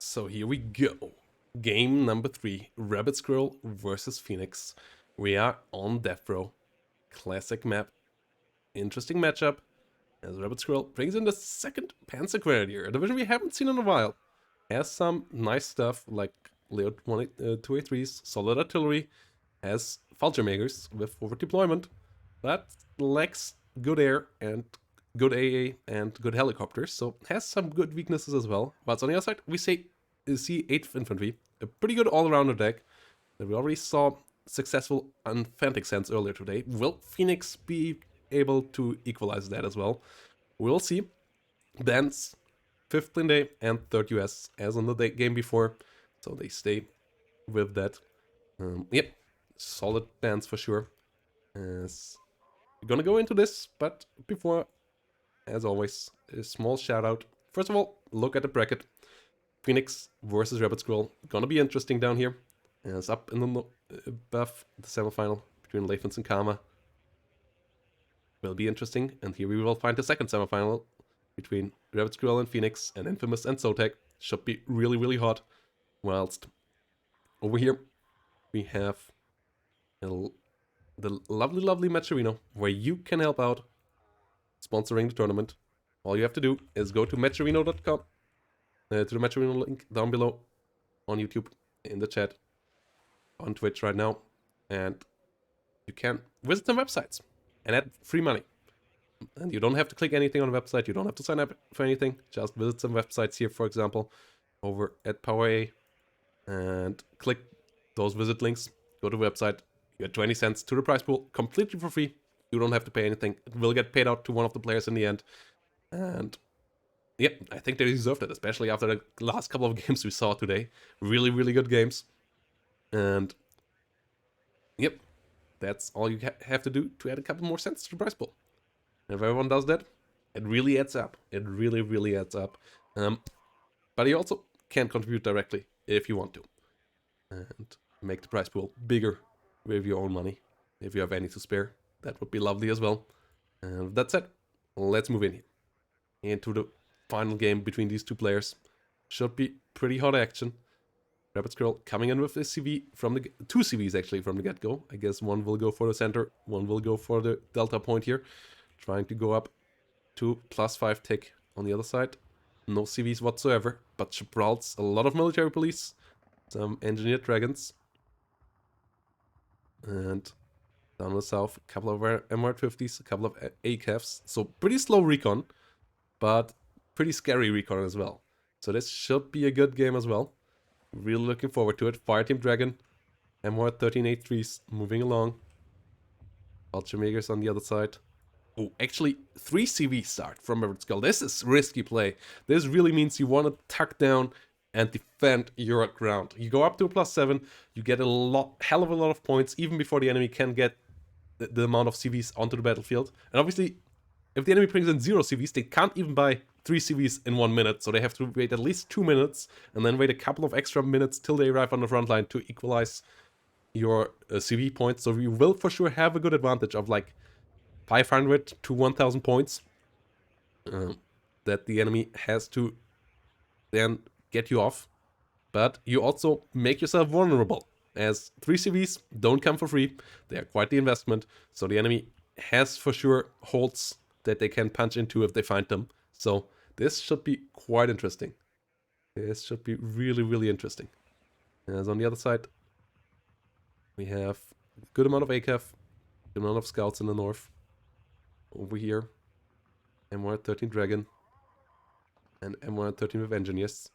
So here we go. Game number 3, Rabidsquirrel versus Phoenix. We are on death row. Classic map. Interesting matchup. As Rabidsquirrel brings in the second Panzer Grenadier, a division we haven't seen in a while. Has some nice stuff like Leopard 2A3s, solid artillery, has Fallschirmjägers with forward deployment, but lacks good air and good AA and good helicopters, so has some good weaknesses as well. But on the other side, we see 8th Infantry, a pretty good all-rounder deck that we already saw successful on Fantic Sense earlier today. Will Phoenix be able to equalize that as well? We'll see. Bans 5th Clean Day and 3rd US as on the game before, so they stay with that. Yep, solid bans for sure. As we're gonna go into this, but before, as always, a small shout out. First of all, look at the bracket. Phoenix versus Rabidsquirrel. Gonna be interesting down here. As up in the above the semifinal between Leifens and Karma. Will be interesting. And here we will find the second semifinal between Rabidsquirrel and Phoenix, and Infamous and Zotac. Should be really, really hot. Whilst over here we have the lovely, lovely Matcherino, where you can help out sponsoring the tournament. All you have to do is go to matcherino.com, to the Matcherino link down below on YouTube, in the chat, on Twitch right now, and you can visit some websites and add free money. And you don't have to click anything on the website, you don't have to sign up for anything, just visit some websites here, for example, over at PowerA, and click those visit links, go to the website, you get 20 cents to the prize pool, completely for free. You don't have to pay anything. It will get paid out to one of the players in the end. And yep, I think they deserved it, especially after the last couple of games we saw today. Really, really good games. And yep, that's all you have to do to add a couple more cents to the prize pool. And if everyone does that, it really adds up. It really, really adds up. But you also can contribute directly if you want to. And make the prize pool bigger with your own money, if you have any to spare. That would be lovely as well. And with that said, let's move in here. Into the final game between these two players. Should be pretty hot action. Rabidsquirrel coming in with a CV from the... two CVs actually from the get-go. I guess one will go for the center, one will go for the delta point here. Trying to go up to +5 tick on the other side. No CVs whatsoever, but Gibraltar's a lot of military police. Some engineered dragons. And down the south, a couple of MR50s, a couple of ACAFs. So pretty slow recon, but pretty scary recon as well. So this should be a good game as well. Really looking forward to it. Fireteam Dragon, MR13A3s moving along. Fallschirmjägers on the other side. Oh, actually, 3 CV start from Rabidsquirrel. This is risky play. This really means you want to tuck down and defend your ground. You go up to a +7, you get a hell of a lot of points, even before the enemy can get the amount of CVs onto the battlefield. And obviously, if the enemy brings in 0 CVs, they can't even buy 3 CVs in 1 minute, so they have to wait at least 2 minutes, and then wait a couple of extra minutes till they arrive on the front line to equalize your CV points. So you will for sure have a good advantage of like 500 to 1000 points that the enemy has to then get you off. But you also make yourself vulnerable, as 3 CVs don't come for free. They are quite the investment, so the enemy has for sure holes that they can punch into if they find them. So this should be quite interesting. This should be really, really interesting. As on the other side, we have a good amount of ACAF, good amount of scouts in the north. Over here, MR13 Dragon and MR13 with engineers.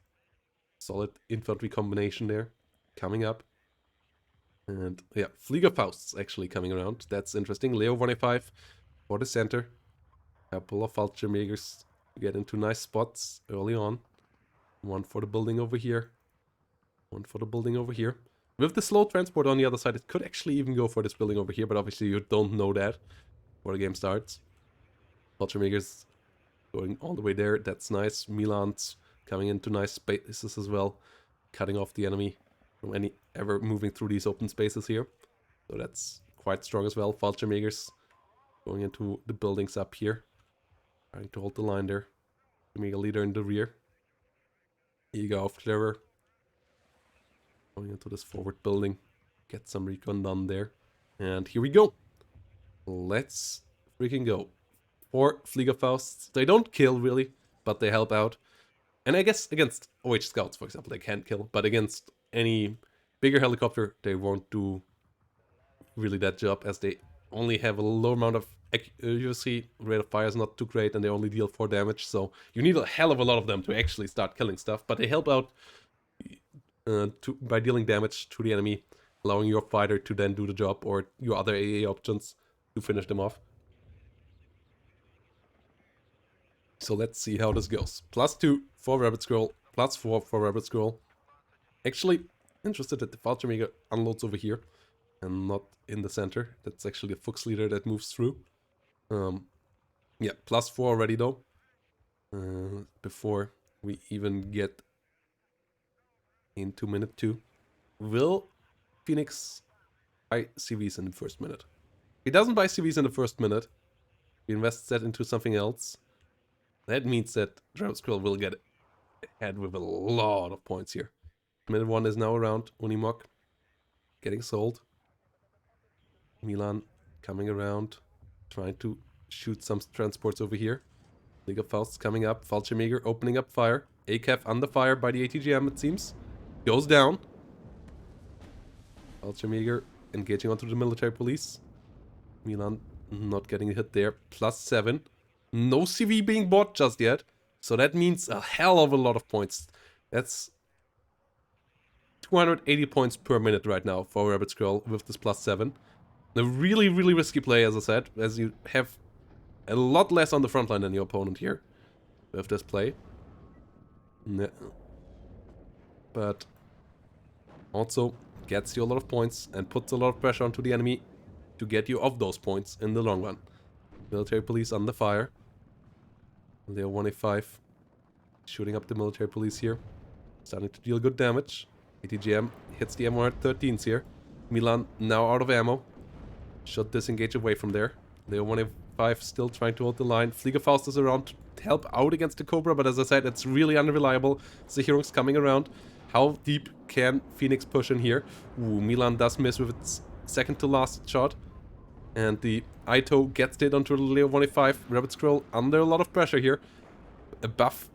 Solid infantry combination there, coming up. And yeah, Fliegerfausts actually coming around. That's interesting. Leo 1A5 for the center. Couple of Fallschirmjägers get into nice spots early on. One for the building over here. One for the building over here. With the slow transport on the other side, it could actually even go for this building over here, but obviously you don't know that before the game starts. Fallschirmjägers going all the way there. That's nice. Milan's coming into nice spaces as well, cutting off the enemy from any ever moving through these open spaces here. So that's quite strong as well. Fallschirmjägers going into the buildings up here, trying to hold the line there. Omega leader in the rear. Here you go, Clever. Going into this forward building. Get some recon done there. And here we go. Let's freaking go. 4 Fliegerfausts. They don't kill, really, but they help out. And I guess against OH Scouts, for example, they can't kill. But against any bigger helicopter, they won't do really that job, as they only have a low amount of accuracy. Rate of fire is not too great, and they only deal 4 damage. So you need a hell of a lot of them to actually start killing stuff. But they help out by dealing damage to the enemy, allowing your fighter to then do the job, or your other AA options to finish them off. So let's see how this goes. +2 for Rabidsquirrel, +4 for Rabidsquirrel. Actually, interested that the Fallschirmjäger unloads over here and not in the center. That's actually the Fuchs leader that moves through. Yeah, +4 already though. Before we even get into minute 2. Will Phoenix buy CVs in the first minute? If he doesn't buy CVs in the first minute, he invests that into something else. That means that Rabidsquirrel will get ahead with a lot of points here. Minute 1 is now around. Unimog getting sold. Milan coming around, trying to shoot some transports over here. League of Fausts coming up. Fallschirmjäger opening up fire. ACAF under fire by the ATGM, it seems. Goes down. Fallschirmjäger engaging onto the military police. Milan not getting a hit there. +7. No CV being bought just yet. So that means a hell of a lot of points. That's 280 points per minute right now for Rabidsquirrel with this +7. A really, really risky play, as I said, as you have a lot less on the front line than your opponent here with this play. But also gets you a lot of points and puts a lot of pressure onto the enemy to get you off those points in the long run. Military police under fire. Leo 185 shooting up the military police here. Starting to deal good damage. ATGM hits the M113s here. Milan now out of ammo. Should disengage away from there. Leo 185 still trying to hold the line. Fliegerfaust is around to help out against the Cobra, but as I said, it's really unreliable. Sicherung's coming around. How deep can Phoenix push in here? Ooh, Milan does miss with its second to last shot. And the Ito gets it onto the Leo 185. Rabidsquirrel under a lot of pressure here. Above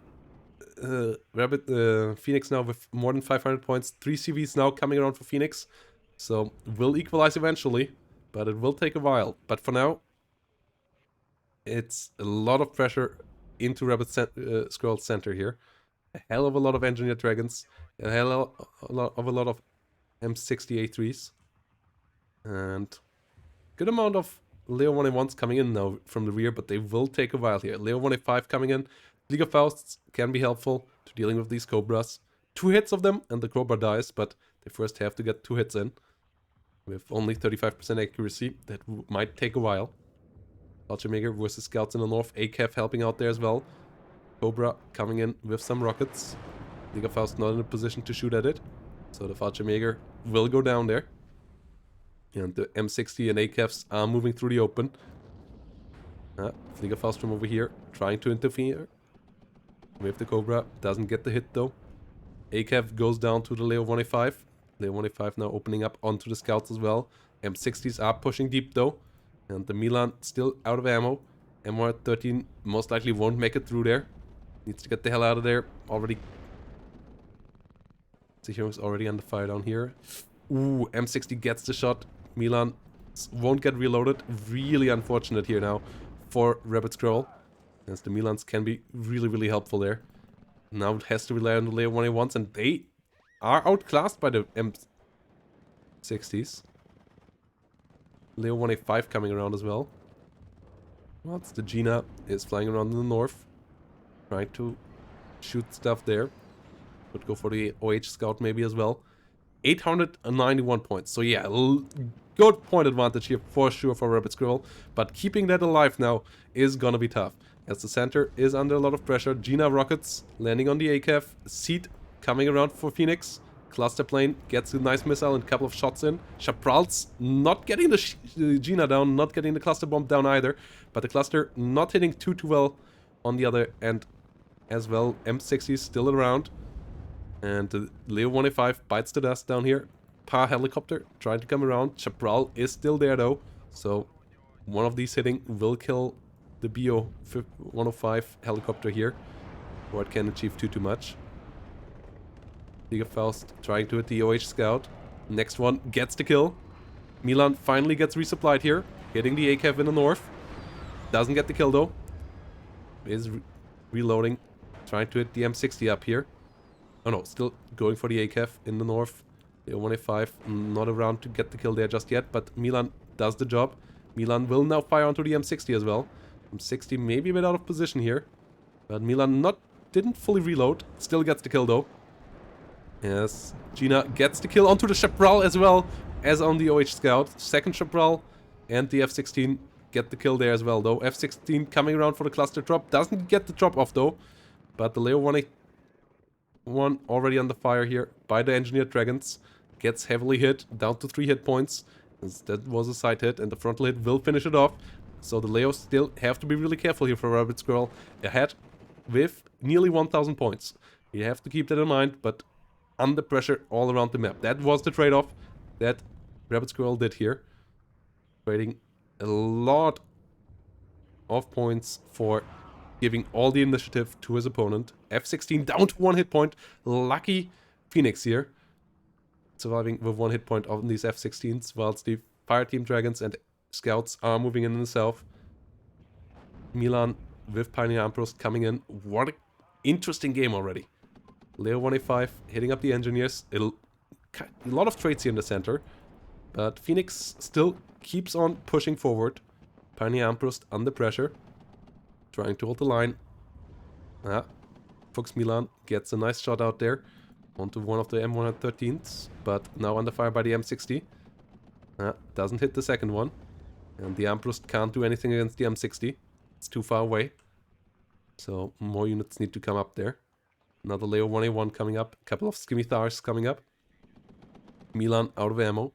Phoenix now with more than 500 points. 3 CVs now coming around for Phoenix. So will equalize eventually, but it will take a while. But for now, it's a lot of pressure into Rabidsquirrel's center here. A hell of a lot of engineered dragons. A hell of a lot of M60A3s. And good amount of Leo 181s coming in now from the rear, but they will take a while here. Leo 185 coming in. League of Fausts can be helpful to dealing with these Cobras. 2 hits of them and the Cobra dies, but they first have to get 2 hits in. With only 35% accuracy, that might take a while. Fallschirmjäger versus Scouts in the north. ACAF helping out there as well. Cobra coming in with some rockets. League of Faust not in a position to shoot at it. So the Fallschirmjäger will go down there. And the M60 and ACAFs are moving through the open. Fliegerfaust from over here, trying to interfere with the Cobra. Doesn't get the hit though. ACAF goes down to the Leo 185. Leo 185 now opening up onto the Scouts as well. M60s are pushing deep though. And the Milan still out of ammo. M113 most likely won't make it through there. Needs to get the hell out of there. Already. Sicherung's already under fire down here. Ooh, M60 gets the shot. Milan won't get reloaded. Really unfortunate here now for Rabidsquirrel, as the Milans can be really, really helpful there. Now it has to rely on the Leo 181s, and they are outclassed by the M60s. Leo 185 coming around as well. Whilst the Gina is flying around in the north, trying to shoot stuff there. Could go for the OH Scout maybe as well. 891 points. So yeah, good point advantage here for sure for Rabidsquirrel. But keeping that alive now is gonna be tough, as the center is under a lot of pressure. Gina rockets landing on the ACAF. Seat coming around for Phoenix. Cluster plane gets a nice missile and a couple of shots in. Chapral's not getting the Gina down, not getting the cluster bomb down either. But the cluster not hitting too well on the other end as well. M60 is still around. And the Leo 185 bites the dust down here. Pa helicopter trying to come around. Chaparral is still there though. So one of these hitting will kill the BO 105 helicopter here. Or it can achieve too much. Tiger Faust trying to hit the OH scout. Next one gets the kill. Milan finally gets resupplied here. Hitting the ACAV in the north. Doesn't get the kill though. Is reloading. Trying to hit the M60 up here. Oh no, still going for the ACAV in the north. The 185 not around to get the kill there just yet, but Milan does the job. Milan will now fire onto the M60 as well. M60 maybe a bit out of position here. But Milan didn't fully reload. Still gets the kill though. Yes, Gina gets the kill onto the Chaparral as well as on the OH Scout. Second Chaparral and the F-16 get the kill there as well though. F-16 coming around for the cluster drop. Doesn't get the drop off though. But the Leo 181 already under fire here by the Engineered Dragons. Gets heavily hit, down to 3 hit points. That was a side hit and the frontal hit will finish it off. So the Leos still have to be really careful here for Rabidsquirrel. Ahead with nearly 1000 points. You have to keep that in mind, but under pressure all around the map. That was the trade-off that Rabidsquirrel did here. Trading a lot of points for giving all the initiative to his opponent. F-16 down to 1 hit point. Lucky Phoenix here. Surviving with 1 hit point on these F-16s, whilst the Fire Team Dragons and Scouts are moving in the south. Milan with Pioneer Armbrust coming in. What an interesting game already. Leo 185 hitting up the engineers. A lot of trades here in the center. But Phoenix still keeps on pushing forward. Pioneer Armbrust under pressure. Trying to hold the line. Fuchs Milan gets a nice shot out there. Onto one of the M113s. But now under fire by the M60. Doesn't hit the second one. And the Armbrust can't do anything against the M60. It's too far away. So more units need to come up there. Another Leo 181 coming up. A couple of Skimithars coming up. Milan out of ammo.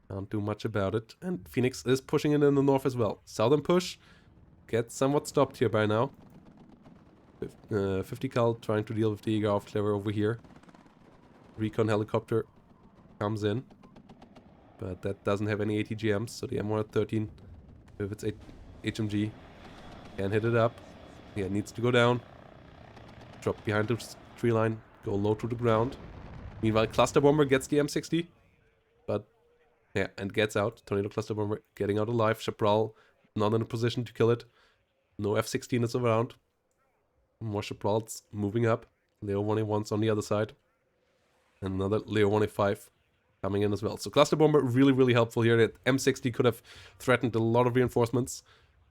Can't do much about it. And Phoenix is pushing in the north as well. Southern push gets somewhat stopped here by now. 50 cal trying to deal with the Eager Clever over here. Recon helicopter comes in. But that doesn't have any ATGMs. So the M113 with its HMG can hit it up. Yeah, it needs to go down. Drop behind the tree line. Go low to the ground. Meanwhile, Cluster Bomber gets the M60. But, yeah, and gets out. Tornado Cluster Bomber getting out alive. Chaparral not in a position to kill it. No F-16 is around. More Chaparrals moving up. Leo 181's on the other side. And another Leo 185 coming in as well. So Cluster Bomber really, really helpful here. That M60 could have threatened a lot of reinforcements.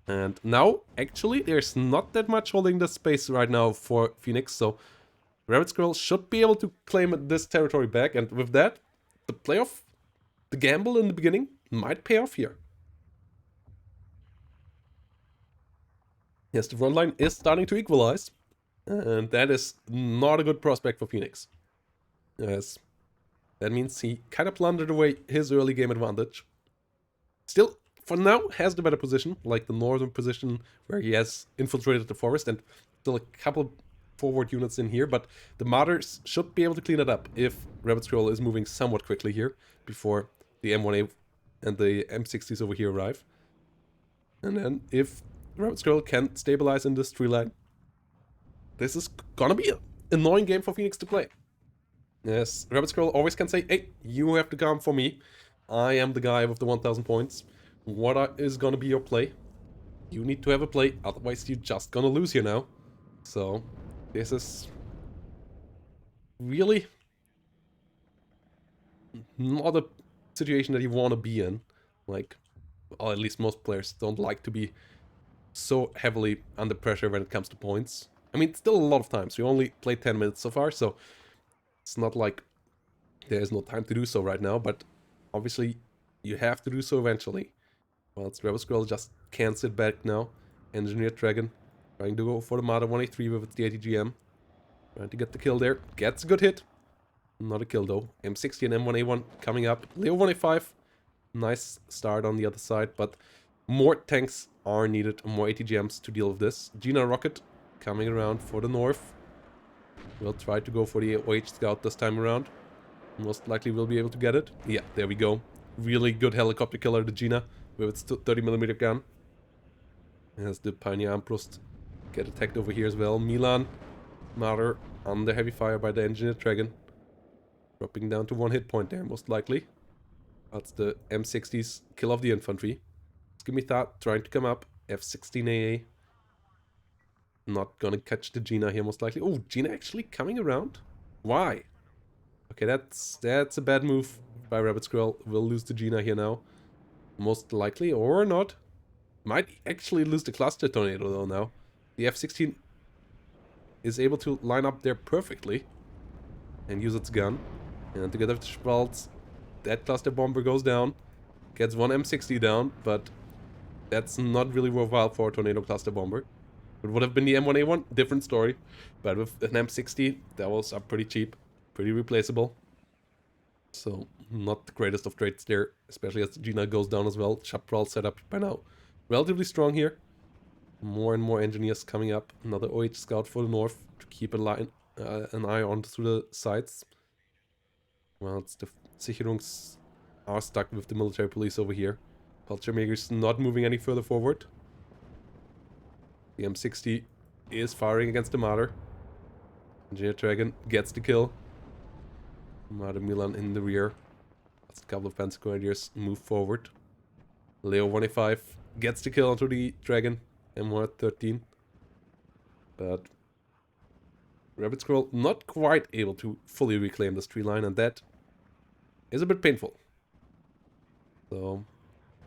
And now, actually, there's not that much holding the space right now for Phoenix. So Rabidsquirrel should be able to claim this territory back. And with that, the playoff, the gamble in the beginning might pay off here. Yes, the front line is starting to equalize. And that is not a good prospect for Phoenix. Yes. That means he kind of plundered away his early game advantage. Still, for now, has the better position, like the northern position where he has infiltrated the forest, and still a couple of forward units in here, but the Martyrs should be able to clean it up if Rabidsquirrel is moving somewhat quickly here before the M1A and the M60s over here arrive. And then if Rabidsquirrel can stabilize in this tree line, this is gonna be an annoying game for Phoenix to play. Yes, Rabidsquirrel always can say, hey, you have to come for me. I am the guy with the 1000 points. What is gonna be your play? You need to have a play, otherwise you're just gonna lose here now. So, this is really not a situation that you want to be in. Like, or at least most players don't like to be so heavily under pressure when it comes to points. I mean, still a lot of times. We only played 10 minutes so far, so it's not like there's no time to do so right now, but obviously you have to do so eventually. Well, Rabidsquirrel just can't sit back now. Engineered Dragon trying to go for the Marder 183 with the ATGM. Trying to get the kill there. Gets a good hit. Not a kill though. M60 and M1A1 coming up. Leo 185. Nice start on the other side, but more tanks are needed, more ATGMs to deal with this. Gina Rocket coming around for the north. We'll try to go for the OH Scout this time around. Most likely we'll be able to get it. Yeah, there we go. Really good helicopter killer, the Gina, with its 30mm gun. As the Pioneer Armbrust get attacked over here as well. Milan, Marder, under heavy fire by the Engineered Dragon. Dropping down to 1 hit point there, most likely. That's the M60's kill of the infantry. Scimitar trying to come up. F-16AA. Not gonna catch the Gina here, most likely. Oh, Gina actually coming around? Why? Okay, that's a bad move by Rabidsquirrel. We'll lose the Gina here now. Most likely, or not. Might actually lose the cluster tornado though now. The F-16 is able to line up there perfectly and use its gun. And together with the Schmaltz, that cluster bomber goes down. Gets one M60 down, but that's not really worthwhile for a tornado cluster bomber. It would have been the M1A1, different story. But with an M60, that was up pretty cheap, pretty replaceable. So, not the greatest of trades there, especially as the Gina goes down as well. Chaparral set up by now. Relatively strong here. More and more engineers coming up. Another OH Scout for the north to keep an eye on through the sides. Well, it's the Sicherungs are stuck with the military police over here. Fallschirmjäger's not moving any further forward. The M60 is firing against the Marder. Engineer Dragon gets the kill. Marder Milan in the rear. That's a couple of Panzer Grenadiers move forward. Leo 185 gets the kill onto the Dragon. M113. But Rabidsquirrel not quite able to fully reclaim this tree line, and that is a bit painful. So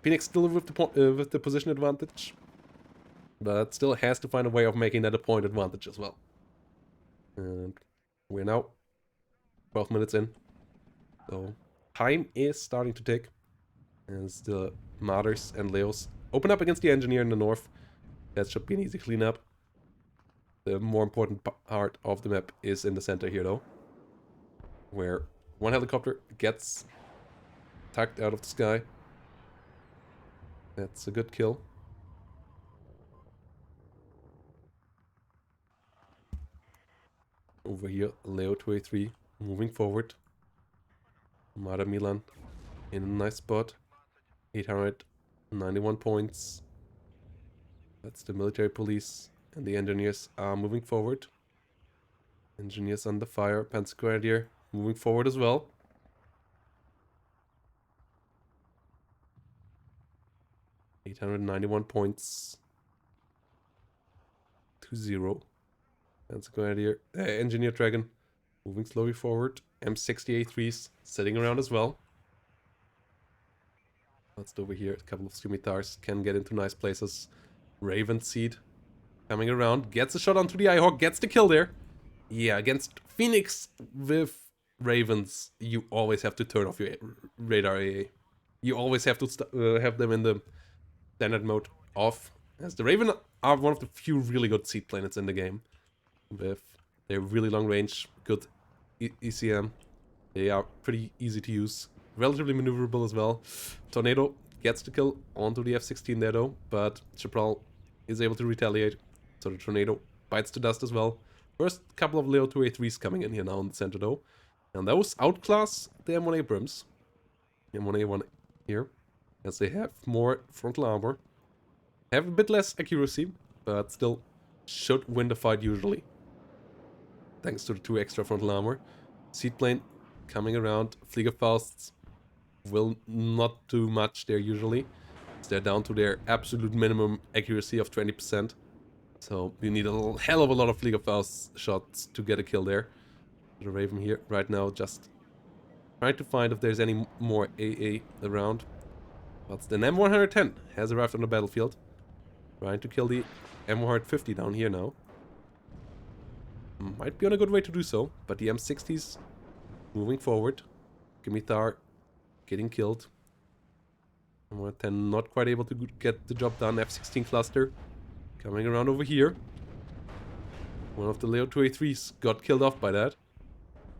Phoenix still with the position advantage, but still has to find a way of making that a point advantage as well. And we're now 12 minutes in, so time is starting to tick as the Marders and Leos open up against the Engineer in the north. That should be an easy cleanup. The more important part of the map is in the center here though, where one helicopter gets tucked out of the sky. That's a good kill. Over here, Leo 2A3 moving forward. Marder Milan in a nice spot. 891 points. That's the military police, and the engineers are moving forward. Engineers under fire. Panzer Grenadier moving forward as well. $891 points. 2-0. Panzer Grenadier, Engineer Dragon moving slowly forward. M60A3s sitting around as well. That's over here. A couple of scimitars can get into nice places. Raven Seed coming around, gets a shot onto the Eyehawk, gets the kill there. Yeah, against Phoenix with Ravens, you always have to turn off your radar AA. You always have to have them in the standard mode off, as the Raven are one of the few really good seed planets in the game. With their really long range, good ECM. They are pretty easy to use, relatively maneuverable as well. Tornado gets the kill onto the F-16 there though, but Chaparral is able to retaliate. So the Tornado bites the dust as well. First couple of Leo 2A3s coming in here now in the center though. And those outclass the M1 Abrams. M1A1 here, as they have more frontal armor. Have a bit less accuracy, but still should win the fight usually. Thanks to the 2 extra frontal armor. Seaplane coming around. Fliegerfausts will not do much there usually. They're down to their absolute minimum accuracy of 20%. So you need a hell of a lot of Fliegerfaust shots to get a kill there. The Raven here right now just trying to find if there's any more AA around. But the M110 has arrived on the battlefield. Trying to kill the M150 down here now. Might be on a good way to do so, but the M60s moving forward. Scimitar getting killed. M110 not quite able to get the job done. F-16 cluster coming around over here. One of the Leo 2A3s got killed off by that.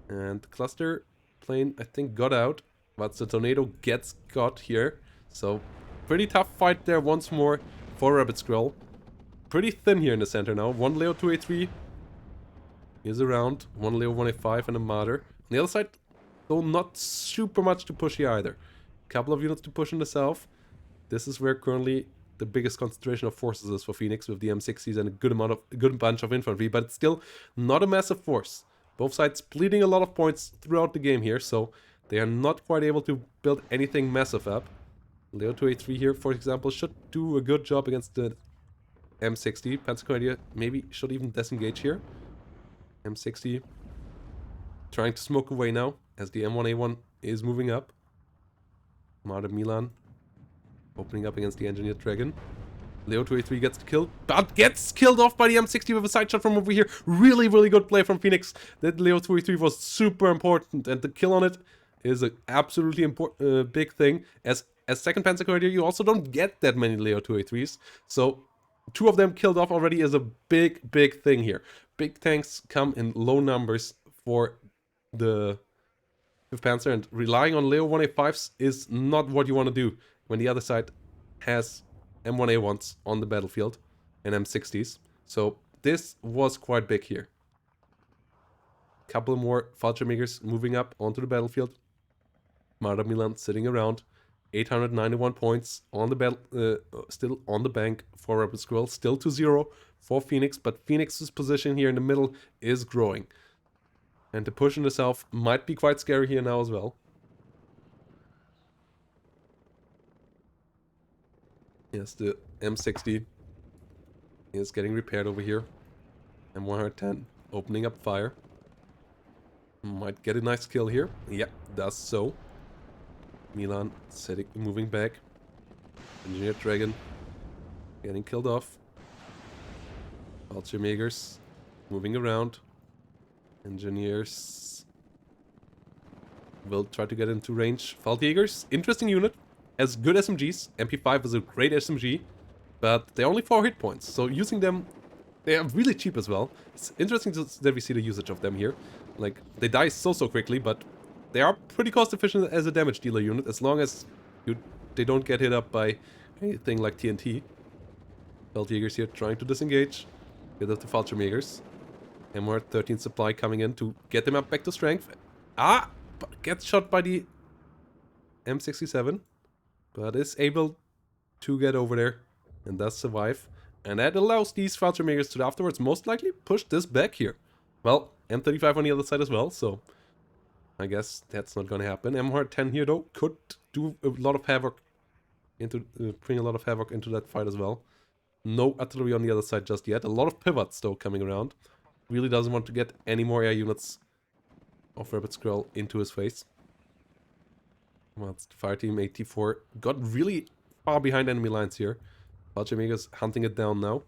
And the cluster plane, I think, got out. But the Tornado gets got here. So, pretty tough fight there once more for Rabidsquirrel. Pretty thin here in the center now. One Leo 2A3 is around. One Leo 185 and a Martyr. On the other side, though, not super much to push here either. Couple of units to push in the south. This is where currently the biggest concentration of forces is for Phoenix, with the M60s and a good bunch of infantry, but it's still not a massive force. Both sides bleeding a lot of points throughout the game here, so they are not quite able to build anything massive up. Leo 283 here, for example, should do a good job against the M60. Panzer maybe should even disengage here. M60 trying to smoke away now as the M1A1 is moving up. Marder Milan opening up against the Engineered Dragon. Leo 283 gets the kill, but gets killed off by the M60 with a side shot from over here. Really, really good play from Phoenix. That Leo 283 was super important, and the kill on it is an absolutely big thing. As second Panzer Grenadier, you also don't get that many Leo 283s, so 2 of them killed off already is a big, big thing here. Big tanks come in low numbers for the 5th Panzer, and relying on Leo 185s is not what you want to do when the other side has M1A1s on the battlefield and M60s. So this was quite big here. Couple more Fallschirmjägers moving up onto the battlefield. Marder Milan sitting around. 891 points on the battle, still on the bank for Rabidsquirrel. Still 2-0 for Phoenix, but Phoenix's position here in the middle is growing. And the push in the south might be quite scary here now as well. Yes, the M60 is getting repaired over here. M110 opening up fire. Might get a nice kill here. Yeah, does so. Milan moving back. Engineered Dragon getting killed off. Fallschirmjägers moving around. Engineers will try to get into range. Feldjägers, interesting unit. Has good SMGs. MP5 is a great SMG, but they're only 4 hit points, so using them, they are really cheap as well. It's interesting that we see the usage of them here. Like, they die so quickly, but they are pretty cost efficient as a damage dealer unit, as long as they don't get hit up by anything like TNT. Feldjägers here trying to disengage. Get up the Fallschirmjägers. MR13 supply coming in to get them up back to strength. Ah! But gets shot by the M67. But is able to get over there and does survive. And that allows these Fallschirmjägers to afterwards most likely push this back here. Well, M35 on the other side as well, so I guess that's not gonna happen. MR10 here though could do a lot of havoc bring a lot of havoc into that fight as well. No artillery on the other side just yet. A lot of pivots though coming around. Really doesn't want to get any more air units of Rabidsquirrel into his face. Well, it's the fire team 84. Got really far behind enemy lines here. Fallschirmjäger's hunting it down now.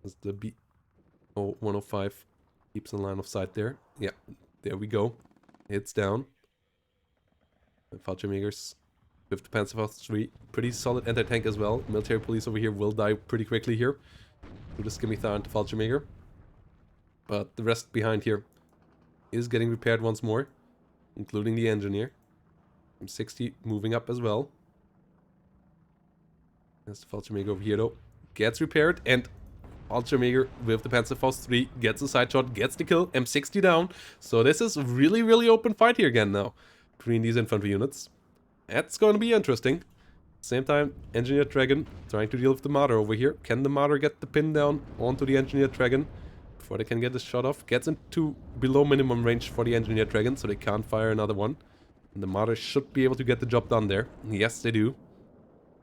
As the B105 keeps in line of sight there. Yeah, there we go. It's down. And Fallschirmjägers with the Panzerfaust 3. Pretty solid anti-tank as well. Military police over here will die pretty quickly here. To the Scimitar and the Fallschirmjäger. But the rest behind here is getting repaired once more. Including the engineer. M60 moving up as well. There's the Fallschirmjäger over here though. Gets repaired, and Fallschirmjäger with the Panzerfaust 3 gets a side shot, gets the kill. M60 down. So this is really, really open fight here again now between these infantry units. That's going to be interesting. Same time, Engineered Dragon trying to deal with the Marder over here. Can the Marder get the pin down onto the Engineered Dragon before they can get the shot off? Gets into below minimum range for the Engineered Dragon, so they can't fire another one. And the Marder should be able to get the job done there. Yes, they do.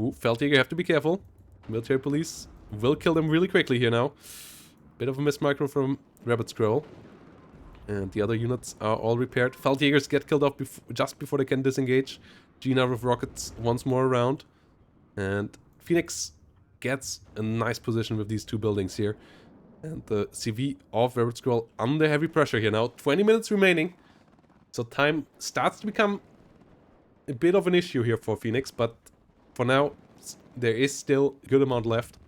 Ooh, Feldjäger, have to be careful. Military police will kill them really quickly here now. Bit of a mismicro from Rabidsquirrel. And the other units are all repaired. Feldjägers get killed off just before they can disengage. Gina with rockets once more around. And Phoenix gets a nice position with these 2 buildings here. And the CV of Rabidsquirrel under heavy pressure here now. 20 minutes remaining. So time starts to become a bit of an issue here for Phoenix, but for now there is still a good amount left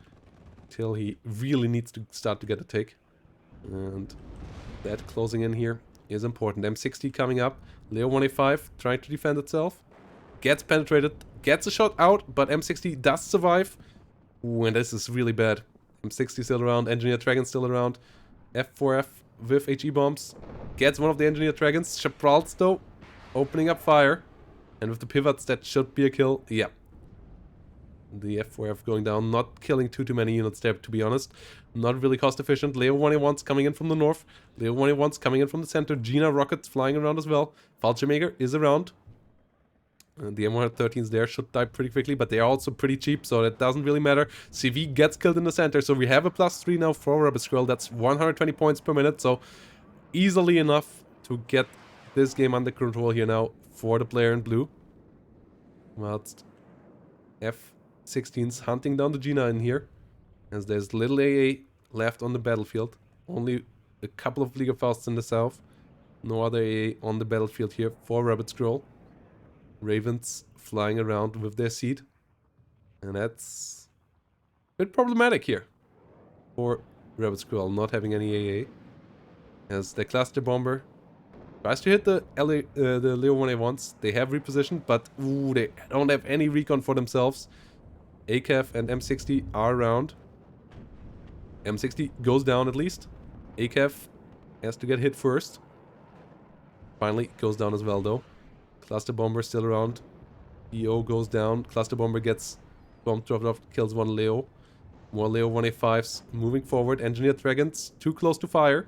till he really needs to start to get a take. And that closing in here is important. M60 coming up. Leo 185 trying to defend itself. Gets penetrated, gets a shot out, but M60 does survive. Ooh, and this is really bad. M60 still around, Engineer Dragon still around. F4F with HE bombs. Gets one of the engineered dragons. Chaprals though, opening up fire. And with the pivots, that should be a kill. Yeah. The F4F going down, not killing too many units there, to be honest. Not really cost efficient. Leo 1A1's coming in from the north. Leo 1A1's coming in from the center. Gina rockets flying around as well. Fallschirmjäger is around. The M113s there should die pretty quickly, but they are also pretty cheap, so that doesn't really matter. CV gets killed in the center, so we have a +3 now for Rabidsquirrel. That's 120 points per minute, so easily enough to get this game under control here now for the player in blue. Whilst F16's hunting down the Gina in here, as there's little AA left on the battlefield. Only a couple of League of Fausts in the south. No other AA on the battlefield here for Rabidsquirrel. Ravens flying around with their seed. And that's a bit problematic here for Rabidsquirrel not having any AA. As the cluster bomber tries to hit the Leo 1A1s. They have repositioned, but ooh, they don't have any recon for themselves. ACAF and M60 are around. M60 goes down at least. ACAF has to get hit first. Finally goes down as well though. Cluster bomber still around. EO goes down. Cluster bomber gets bomb dropped off, kills one Leo. More Leo 1A5s moving forward. Engineered dragons too close to fire.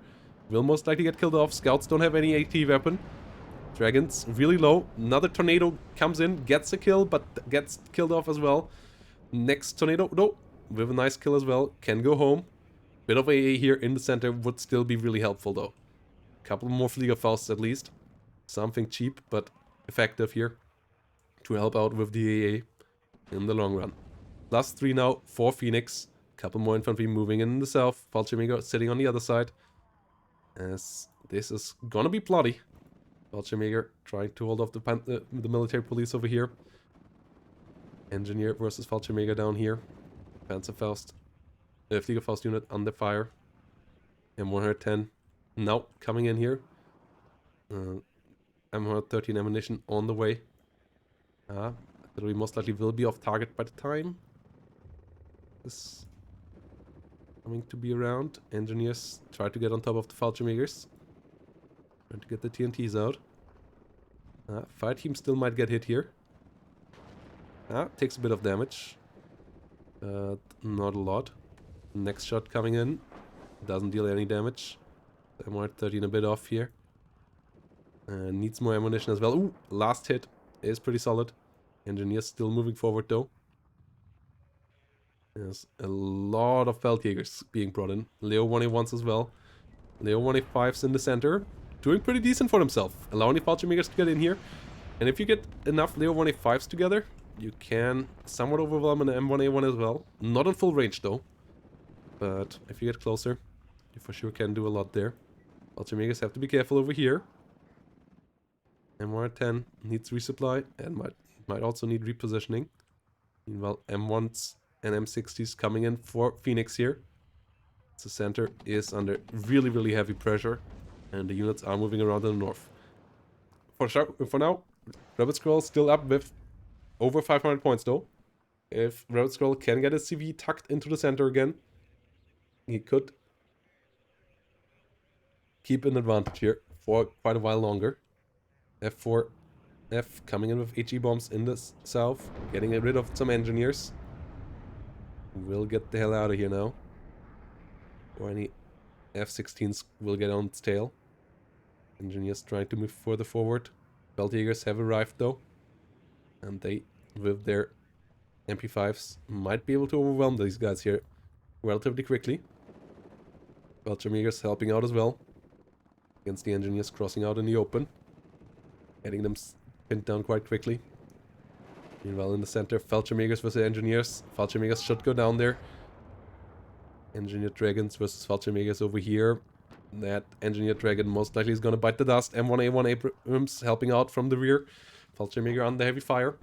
Will most likely get killed off. Scouts don't have any AT weapon. Dragons really low. Another tornado comes in, gets a kill, but gets killed off as well. Next tornado, no, with a nice kill as well. Can go home. Bit of AA here in the center would still be really helpful though. Couple more Flieger Fausts at least. Something cheap, but effective here to help out with the AA in the long run. +3 now for Phoenix. Couple more infantry moving in the south. Fallschirmjäger sitting on the other side. As this is gonna be bloody. Fallschirmjäger trying to hold off the military police over here. Engineer versus Fallschirmjäger down here. Panzerfaust. Flieger Faust unit under fire. M110 now coming in here. M113 ammunition on the way. We most likely will be off target by the time this coming to be around. Engineers try to get on top of the Fallschirmjägers. Trying to get the TNTs out. Fire team still might get hit here. Takes a bit of damage. Not a lot. Next shot coming in. Doesn't deal any damage. M113 a bit off here. Needs more ammunition as well. Ooh, last hit is pretty solid. Engineers still moving forward though. There's a lot of Feldjägers being brought in. Leo 1A1s as well. Leo 1A5s in the center. Doing pretty decent for themselves. Allowing the Fallschirmjägers to get in here. And if you get enough Leo 1A5s together, you can somewhat overwhelm an M1A1 as well. Not in full range though. But if you get closer, you for sure can do a lot there. Fallschirmjägers have to be careful over here. M110 needs resupply and might also need repositioning. Meanwhile, M1s and M60s coming in for Phoenix here. The center is under really heavy pressure, and the units are moving around in the north. For now, Rabidsquirrel still up with over 500 points though. If Rabidsquirrel can get his CV tucked into the center again, he could keep an advantage here for quite a while longer. F4F coming in with HE bombs in the south, getting rid of some engineers. We'll get the hell out of here now. Or any F16s will get on its tail. Engineers trying to move further forward. Feldjägers have arrived though. And they, with their MP5s, might be able to overwhelm these guys here relatively quickly. Fallschirmjägers helping out as well. Against the engineers crossing out in the open. Getting them pinned down quite quickly. Meanwhile in the center, Fallschirmjägers versus engineers. Fallschirmjägers should go down there. Engineered dragons versus Fallschirmjägers over here. That engineered dragon most likely is gonna bite the dust. M1A1 Abrams helping out from the rear. Fallschirmjäger under heavy fire.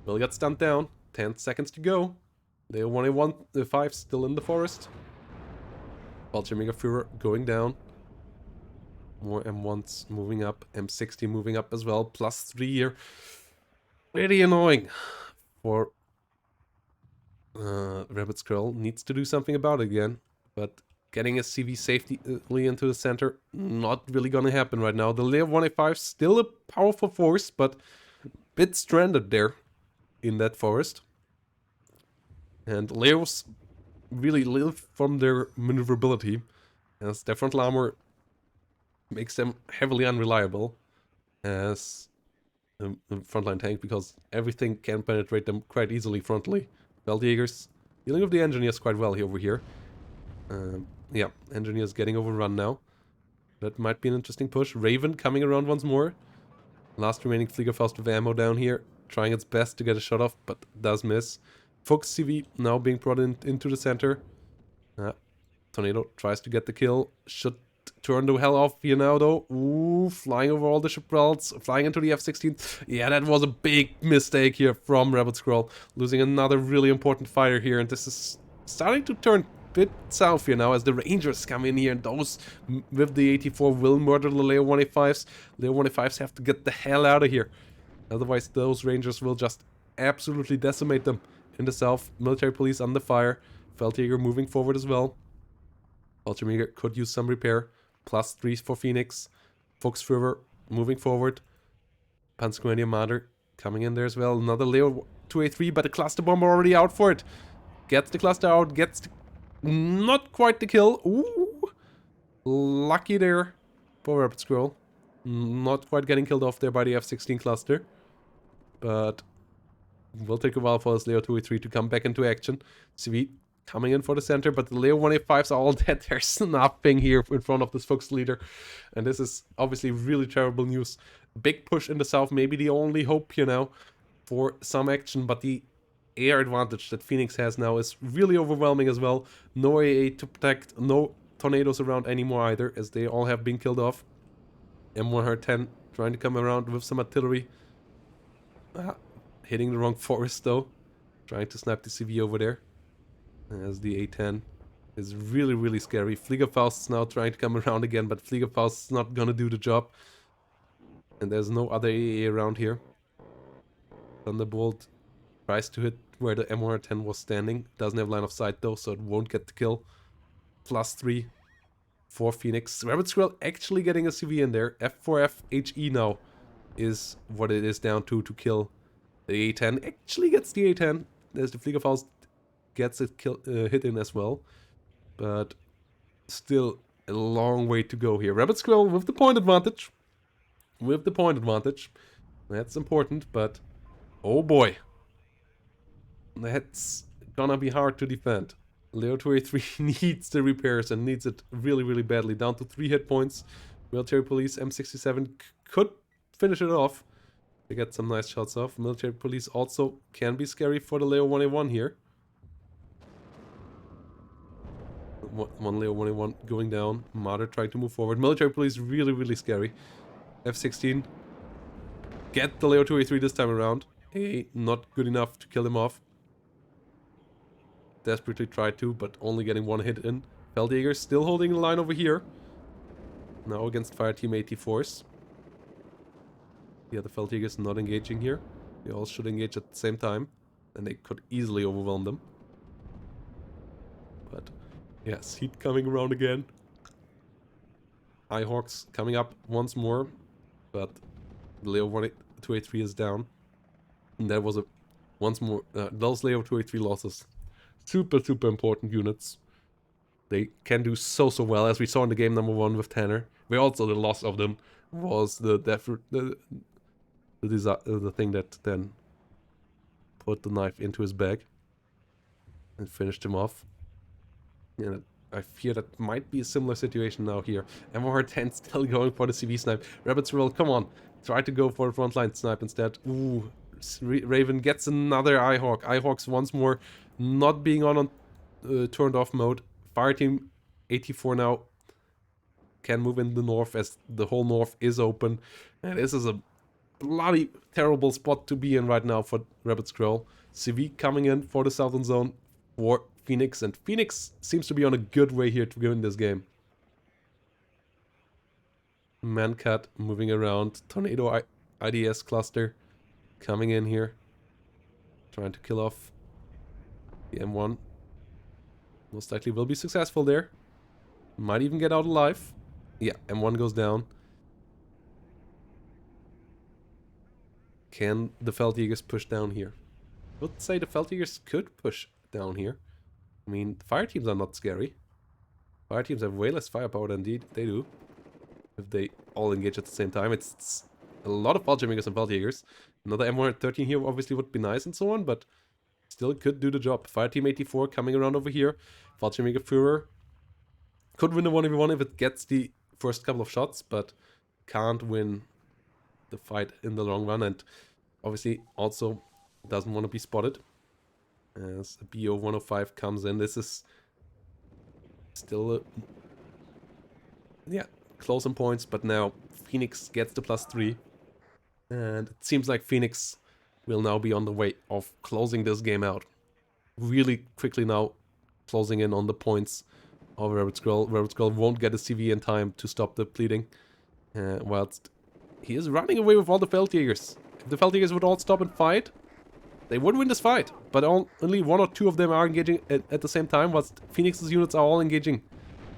Will get stunned down. 10 seconds to go. Leo 1A1, the 5 still in the forest. Fallschirmjäger Führer going down. More M1s moving up. M60 moving up as well. +3 here. Pretty annoying for Rabidsquirrel. Needs to do something about it again. But Getting a CV safely into the center, not really gonna happen right now. The Leo 185 still a powerful force, but a bit stranded there in that forest. And Leos really live from their maneuverability, as their frontal armor makes them heavily unreliable as a frontline tank, because everything can penetrate them quite easily frontally. Feldjägers dealing with the engineers quite well over here. Yeah, engineers getting overrun now. That might be an interesting push. Raven coming around once more. Last remaining Fliegerfaust with ammo down here, trying its best to get a shot off, but does miss. Fuchs CV now being brought into the center. Tornado tries to get the kill. Should turn the hell off here now, though. Ooh, flying over all the ship belts, flying into the F-16. Yeah, that was a big mistake here from Rabidsquirrel. Losing another really important fighter here, and this is starting to turn a bit south here now as the Rangers come in here, and those with the 84 will murder the Leo 185s. Leo 185s have to get the hell out of here. Otherwise, those Rangers will just absolutely decimate them. In the south, military police under fire. Feldjäger moving forward as well. Ultimaker could use some repair. +3 for Phoenix. Fuchsführer moving forward. Panzergrenadier Marder coming in there as well. Another Leo 2A3, but the cluster bomber already out for it. Gets the cluster out, gets not quite the kill. Ooh, lucky there for Rabidsquirrel. Not quite getting killed off there by the F-16 cluster. But will take a while for this Leo 2A3 to come back into action. CV coming in for the center, but the Leo 185s are all dead. There's nothing here in front of this Fuchs leader. And this is obviously really terrible news. Big push in the south, maybe the only hope here now for some action, but the air advantage that Phoenix has now is really overwhelming as well. No AA to protect, no tornadoes around anymore either, as they all have been killed off. M110 trying to come around with some artillery. Hitting the wrong forest though. Trying to snap the CV over there. As the A10 is really, really scary. Fliegerfaust is now trying to come around again, but Fliegerfaust is not gonna do the job. And there's no other AA around here. Thunderbolt tries to hit where the M110 was standing. Doesn't have line of sight though, so it won't get the kill. +3 for Phoenix. Rabidsquirrel actually getting a CV in there. F4F HE now is what it is down to kill the A10. Actually gets the A10. There's the Fliegerfaust. Gets it hit in as well. But still a long way to go here. Rabidsquirrel with the point advantage. That's important, but oh boy. That's gonna be hard to defend. Leo 2A3 needs the repairs and needs it really, really badly. Down to 3 hit points. Military Police M67 could finish it off. They get some nice shots off. Military Police also can be scary for the Leo 1A1 here. One Leo 1A1 going down. Marder trying to move forward. Military Police really, really scary. F-16. Get the Leo 2A3 this time around. Hey, not good enough to kill him off. Desperately tried to, but only getting 1 hit in. Feldjäger still holding the line over here. Now against Fireteam 84s. Yeah, the Feldjägers not engaging here. They all should engage at the same time. And they could easily overwhelm them. But yes, heat coming around again. Eyehawks coming up once more. But Leo 2A3 is down. And that was once more, those Leo 2A3 losses. Super, super important units. They can do so well, as we saw in the game number 1 with Tanner. Where also the loss of them was the thing that then put the knife into his bag and finished him off. And I fear that might be a similar situation now here. M110 still going for the CV snipe. Rabidsquirrel, come on. Try to go for a frontline snipe instead. Ooh, Raven gets another Eyehawk. Eyehawks once more not being on turned off mode. Fireteam 84 now can move in the north as the whole north is open. And this is a bloody terrible spot to be in right now for Rabidsquirrel. CV coming in for the southern zone for Phoenix. And Phoenix seems to be on a good way here to win this game. Mancat moving around. Tornado IDS cluster coming in here. Trying to kill off the M1. Most likely will be successful there. Might even get out alive. Yeah, M1 goes down. Can the Feldjägers push down here? I would say the Feldjägers could push down here. I mean, fire teams are not scary. Fire teams have way less firepower than they do. If they all engage at the same time. It's a lot of Fallschirmjägers and Feldjägers. Another M113 here obviously would be nice and so on, but still could do the job. Fire team 84 coming around over here. Fallschirmjäger Führer could win the 1v1 if it gets the first couple of shots, but can't win the fight in the long run, and obviously also doesn't want to be spotted. As a BO 105 comes in, this is still close in points, but now Phoenix gets the +3. And it seems like Phoenix will now be on the way of closing this game out. Really quickly now closing in on the points of Rabidsquirrel. Rabidsquirrel won't get a CV in time to stop the bleeding. Whilst he is running away with all the Feldjägers. If the Feldjägers would all stop and fight, they would win this fight. But only 1 or 2 of them are engaging at the same time, whilst Phoenix's units are all engaging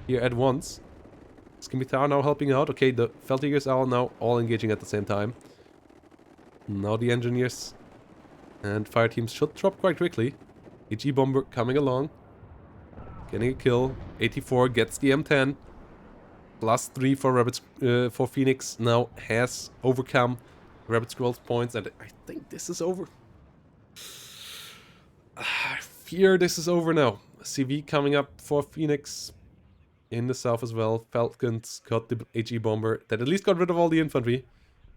here at once. Scimitar now helping out. Okay, the Feldjägers are now all engaging at the same time. Now the engineers and fire teams should drop quite quickly. HE bomber coming along. Getting a kill. 84 gets the M10. +3 for for Phoenix. Now has overcome Rabidsquirrel's points, and I think this is over. I fear this is over now. CV coming up for Phoenix in the south as well. Falcons got the HE bomber that at least got rid of all the infantry,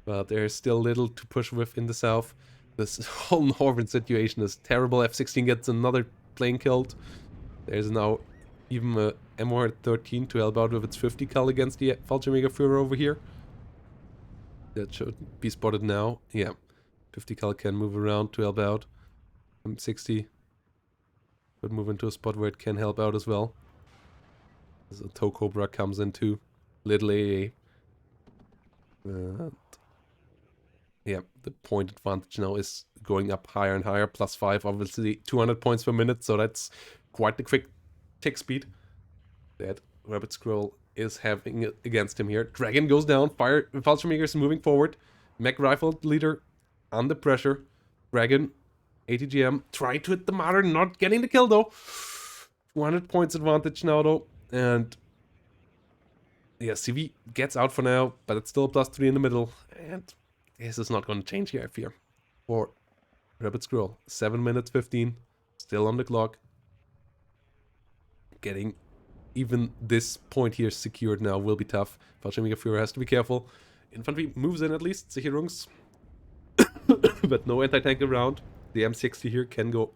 but there's still little to push with in the south. This whole northern situation is terrible. F-16 gets another plane killed. There's now even a M113 to help out with its 50 cal against the Fallschirmjäger Führer over here. That should be spotted now. Yeah, 50 cal can move around to help out. M60 could move into a spot where it can help out as well. As a tow cobra comes into little AA. Yeah, the point advantage now is going up higher and higher. +5, obviously 200 points per minute, so that's quite the quick tick speed that Rabidsquirrel is having against him here. Dragon goes down, Fallschirmjäger is moving forward. Mech Rifle leader under pressure. Dragon, ATGM, trying to hit the Martyr, not getting the kill though. 200 points advantage now though, and yeah, CV gets out for now, but it's still a +3 in the middle, and this is not going to change here, I fear. For Rabidsquirrel, 7 minutes 15, still on the clock. Getting even this point here secured now will be tough. Fallschirmjäger Führer has to be careful. Infantry moves in at least, Sicherungs. But no anti-tank around. The M60 here can go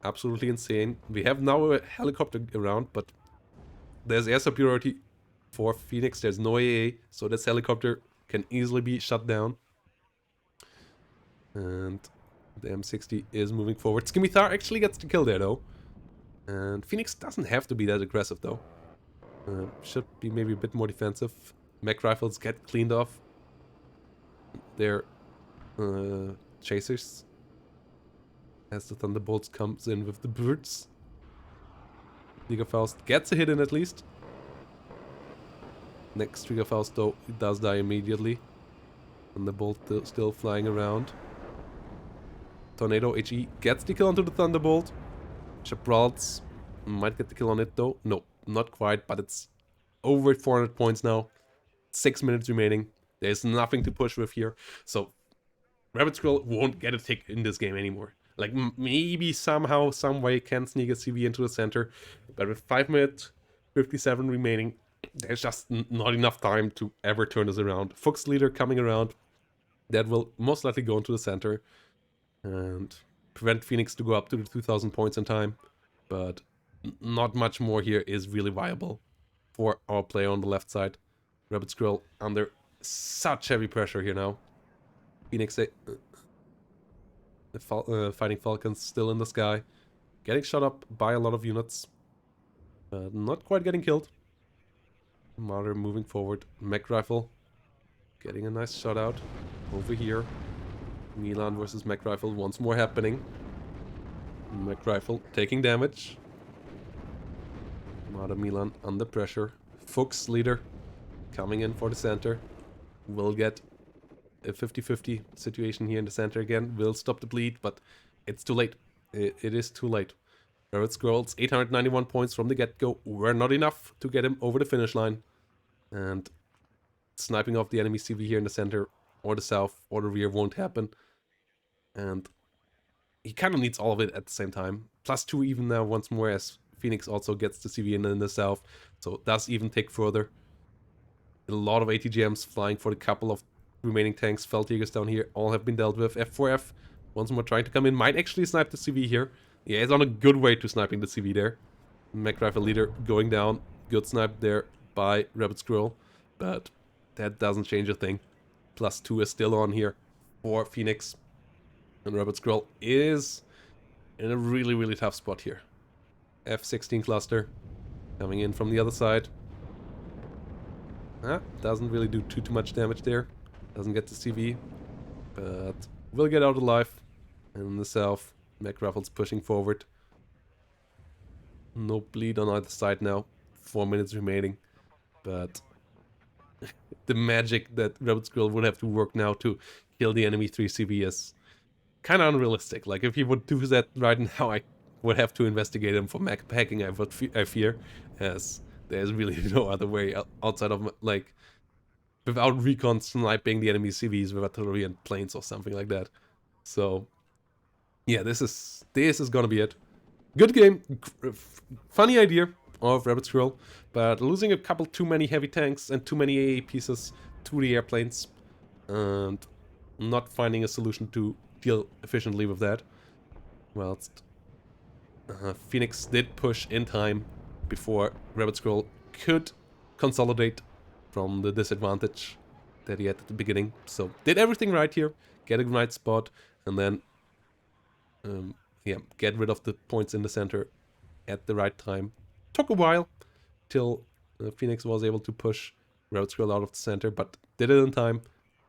absolutely insane. We have now a helicopter around, but there's air superiority for Phoenix. There's no AA, so this helicopter can easily be shut down. And the M60 is moving forward. Scimitar actually gets the kill there though. And Phoenix doesn't have to be that aggressive though. Should be maybe a bit more defensive. Mech rifles get cleaned off. They're chasers. As the Thunderbolts comes in with the birds. Fliegerfaust gets a hit in at least. Next Fliegerfaust though, it does die immediately. Thunderbolt still flying around. Tornado HE gets the kill onto the Thunderbolt. Gibralt's might get the kill on it though. No, not quite, but it's over 400 points now. 6 minutes remaining. There's nothing to push with here. So Rabidsquirrel won't get a tick in this game anymore. Like maybe somehow, some way can sneak a CV into the center. But with 5 minutes 57 remaining, there's just not enough time to ever turn this around. Fuchs leader coming around. That will most likely go into the center. And prevent Phoenix to go up to the 2000 points in time. But not much more here is really viable for our player on the left side. Rabidsquirrel under such heavy pressure here now. Phoenix, Fighting Falcons still in the sky. Getting shot up by a lot of units. Not quite getting killed. Martyr moving forward. Mech Rifle getting a nice shot out over here. Milan versus Mech Rifle once more happening. Mech Rifle taking damage. Mada Milan under pressure. Fuchs leader coming in for the center. Will get a 50-50 situation here in the center again. Will stop the bleed, but it's too late. It is too late. Rabidsquirrel's 891 points from the get-go were not enough to get him over the finish line. And sniping off the enemy CV here in the center or the south or the rear won't happen. And he kind of needs all of it at the same time. +2 even now once more as Phoenix also gets the CV in the south. So it does even take further. A lot of ATGMs flying for the couple of remaining tanks. Feldjägers down here all have been dealt with. F4F once more trying to come in. Might actually snipe the CV here. Yeah, he's on a good way to sniping the CV there. Mech Rifle leader going down. Good snipe there by Rabidsquirrel. But that doesn't change a thing. +2 is still on here for Phoenix. And Rabidsquirrel is in a really, really tough spot here. F16 cluster coming in from the other side. Doesn't really do too much damage there. Doesn't get the CV. But will get out alive. And in the south, Mech Rifle's pushing forward. No bleed on either side now. 4 minutes remaining. But the magic that Rabidsquirrel would have to work now to kill the enemy 3 CV is kind of unrealistic. Like, if he would do that right now, I would have to investigate him for mech packing, I fear, as there's really no other way outside of, like, without recon sniping the enemy CVs with artillery and planes or something like that. So, yeah, this is gonna be it. Good game, funny idea of Rabidsquirrel, but losing a couple too many heavy tanks and too many AA pieces to the airplanes, and not finding a solution to deal efficiently with that. Whilst Phoenix did push in time before Rabidsquirrel could consolidate from the disadvantage that he had at the beginning. So did everything right here, get a right spot, and then yeah, get rid of the points in the center at the right time. Took a while till Phoenix was able to push Rabidsquirrel out of the center, but did it in time,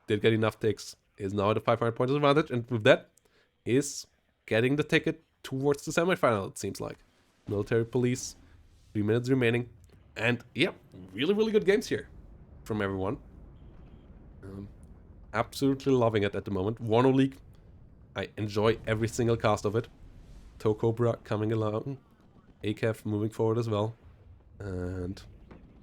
did get enough takes, is now at a 500 points advantage, and with that is getting the ticket towards the semifinal, it seems like. Military police, 3 minutes remaining, and yeah, really, really good games here from everyone. Absolutely loving it at the moment. WARNO League, I enjoy every single cast of it. Cobra coming along, ACAF moving forward as well, and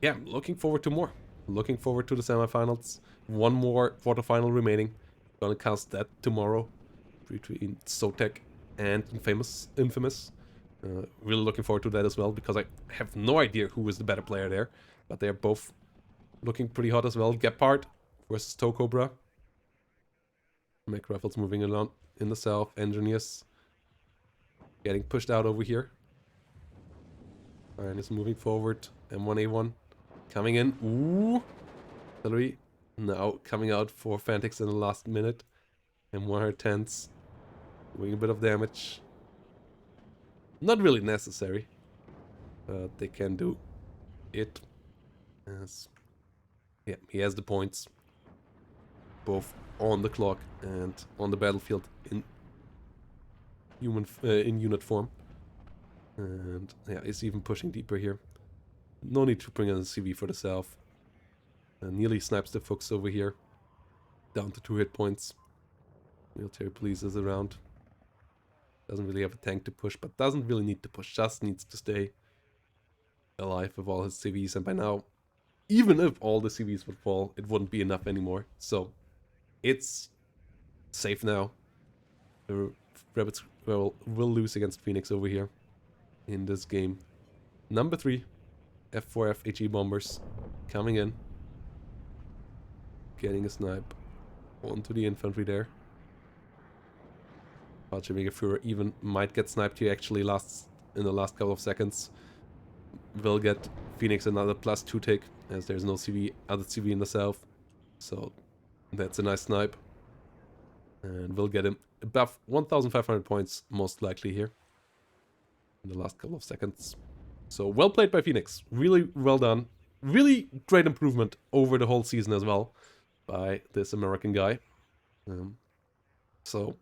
yeah, looking forward to more. Looking forward to the semifinals. One more quarterfinal remaining. Gonna cast that tomorrow between Zotek and Infamous. Really looking forward to that as well, because I have no idea who is the better player there, but they're both looking pretty hot as well. Gepard versus Cobra. Mech Rifles moving along in the south. Engineers getting pushed out over here. Iron is moving forward. M1A1 coming in. Ooh! Artillery now coming out for Fantix in the last minute. M110s doing a bit of damage. Not really necessary, but they can do it. As yeah, he has the points both on the clock and on the battlefield in unit form. And yeah, he's even pushing deeper here. No need to bring in a CV for the south. Nearly snipes the Fuchs over here. Down to 2 hit points. Military police is around. Doesn't really have a tank to push, but doesn't really need to push. Just needs to stay alive with all his CVs. And by now, even if all the CVs would fall, it wouldn't be enough anymore. So it's safe now. The Rabidsquirrel will lose against Phoenix over here in this game. Number 3, F4F HE bombers coming in. Getting a snipe onto the infantry there. Führer even might get sniped here actually in the last couple of seconds. Will get Phoenix another +2 tick, as there's no other CV in the south. So that's a nice snipe. And we'll get him above 1,500 points most likely here in the last couple of seconds. So well played by Phoenix. Really well done. Really great improvement over the whole season as well by this American guy. So,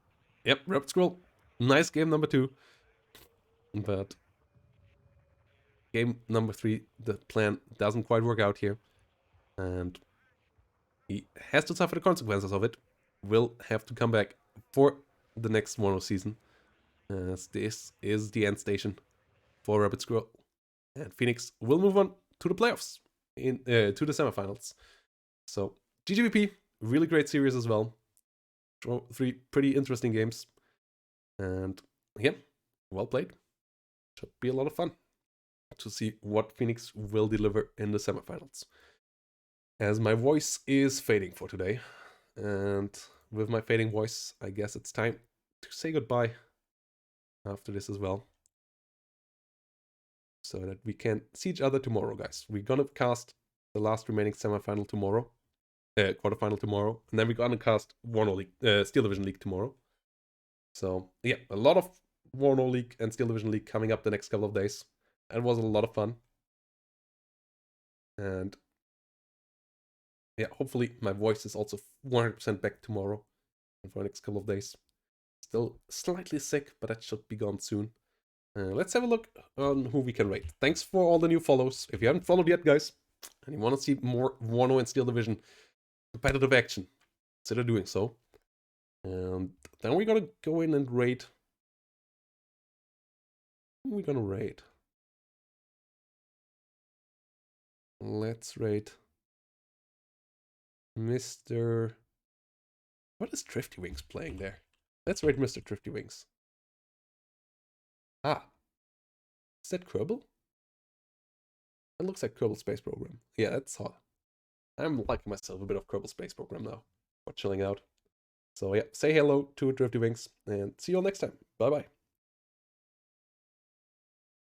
yep, Rabidsquirrel. Nice game number 2. But game number 3, the plan doesn't quite work out here. And he has to suffer the consequences of it. Will have to come back for the next WARNO season, as this is the end station for Rabidsquirrel. And Phoenix will move on to the playoffs, to the semifinals. So GGVP, really great series as well. 3 pretty interesting games. And yeah, well played. Should be a lot of fun to see what Phoenix will deliver in the semifinals. As my voice is fading for today, and with my fading voice, I guess it's time to say goodbye after this as well, so that we can see each other tomorrow, guys. We're gonna cast the last remaining semifinal tomorrow, quarterfinal tomorrow, and then we're gonna cast WARNO League, Steel Division League tomorrow. So yeah, a lot of WARNO League and Steel Division League coming up the next couple of days. It was a lot of fun. And yeah, hopefully my voice is also 100% back tomorrow and for the next couple of days. Still slightly sick, but that should be gone soon. Let's have a look on who we can rate. Thanks for all the new follows. If you haven't followed yet, guys, and you want to see more WARNO and Steel Division competitive action, consider doing so. And then we're gonna go in and rate. Who are we gonna rate? Let's rate Mr. What is Thrifty Wings playing there? Let's rate Mr. Thrifty Wings. Ah. Is that Kerbal? It looks like Kerbal Space Program. Yeah, that's hot. I'm liking myself a bit of Kerbal Space Program now. For chilling out. So yeah, say hello to Thrifty Wings and see you all next time. Bye bye.